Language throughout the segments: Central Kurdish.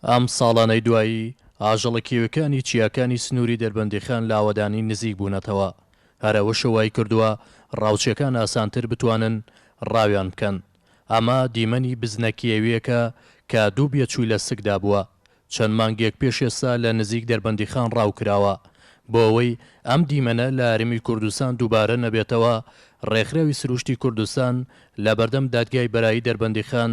ئەم ساڵانەی دوایی ئاژەڵە کێوەکانی چیاکانی سنووری دەربەندیخان لاوەدانی نزیک بوونەتەوە، هەرەوە شەوای کردووە ڕاوچەکان ئاسانتر بتوانن ڕاویان بکەن. ئەمە دیمەنی بزنەکیێویەکە کە دوو بێچووی لە سکدا بووە، چەند مانگێک پێش ئێستا لە نزیک دەربەندیخان ڕاوکراوە بۆ ئەوەی ئەم دیمەنە لە هەرێمی کوردستان دووبارە نەبێتەوە. ڕێکخراوی سروشتی کوردستان لە بەردەم دادگای بەرایی دەربەندیخان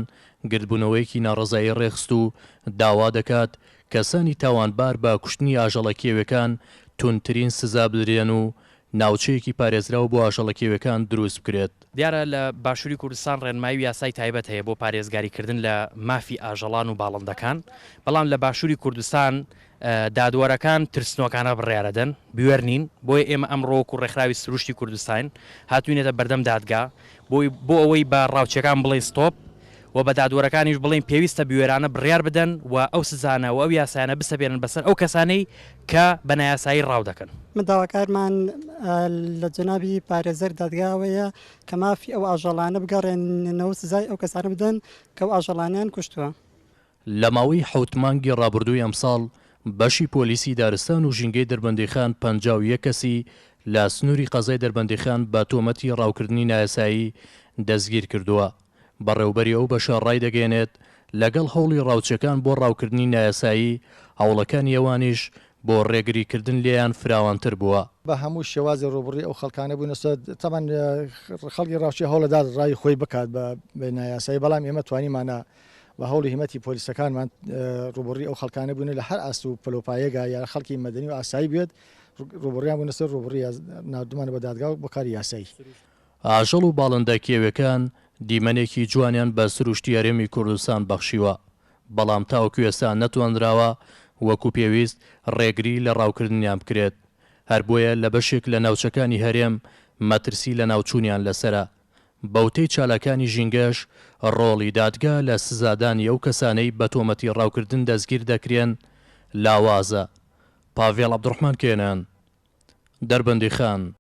گردبوونەوەیەکی ناڕەزایی ڕێخست و داوا دەکات کەسانی تاوانبار بە کوشتنی ئاژەڵە کێوەکان تونترین سزا بدرێن و ناوچەیەکی پارێزراو بۆ ئاژەڵە کێوەکان دروست بکرێت. دیارە لە باشووری کوردستان ڕێنمایی یاسای تایبەت هەیە بۆ پارێزگاریکردن لە مافی ئاژەڵان و باڵندەکان، بەڵام لە باشووری کوردستان دادوەرەکان ترسنۆکانە بڕیارەدەن بوێرنین. بۆیە ئێمە ئەمڕۆ و ڕێکخراوی سروشتی کوردستان هاتوینێتە بەردەم دادگا بۆ ئەوەی بە ڕاوچەکان بڵێن ستۆپ و بە دادوەرەکانیش بڵێن پێویستە بوێرانە بڕیار بدەن و ئەو سزانە و ئەو یاسایانە بسەبێنن بەسەر ئەو کەسانەی کە بە نایاسایی ڕاو دەکەن. داواکارمان لە جنابی پارێزەر دادگاوەیە کە مافی ئەو ئاژەڵانە بگەڕێنەوە سزای ئەو کەسانە بدەن کە ئەو ئاژەڵانیان کوشتووە. لە ماوەی حوت مانگی ڕابردووی ئەمساڵ بەشی پۆلیسی دارستان و ژینگەی دەربەندیخان 51 کەسی لە سنووری قەزای دەربەندیخان بە تۆمەتی ڕاوکردنی نایاسایی دەستگیر کردووە. بەڕێوبەری ئەو بەشە ڕای دەگەێنێت لەگەڵ هەوڵی ڕاوچەکان بۆ ڕاوکردنی نایاسایی هەوڵەکانی ئەوانیش بۆ ڕێگریکردن لێیان فراوانتر بووە. بە هەموو شێوازی ڕوبڕی ئەو خەڵکانە بوونەسە تەمان خەڵکی ڕاوچی هەوڵەدار ڕای خۆی بکات بە نایاسایی، بەڵام ئێمە توانیمانە بە هەوڵی هیمەتی پۆلیسەکانمان ڕوبڕی ئەو خەڵکانە بوون لە هەر ئاست و پلۆپایەگا یا خەڵکی مەدەنی و ئاسایی بێت ڕوبڕیان بوونەسەر ڕوبڕی ناودمانە بە دادگا بۆ کاری یاسایی. ئاژەڵ و باڵندە کێوەکان دیمەنێکی جوانیان بە سروشتی هەرێمی کوردستان بەخشیوە، بەڵام تاوەکو ئێستا نەتوانراوە وەکو پێویست ڕێگری لە ڕاوکردنیان بکرێت. هەر بۆیە لە بەشێک لە ناوچەکانی هەرێم مەترسی لە ناوچوونیان لەسرە. بەوتەی چالاکانی ژینگەش ڕۆڵی دادگا لە سزادانی ئەو کەسانەی بە تۆمەتی ڕاوکردن دەستگیر دەکرێن لاوازە. پاڤێڵ عەبدوڕحمان کێنان، دەربەندیخان.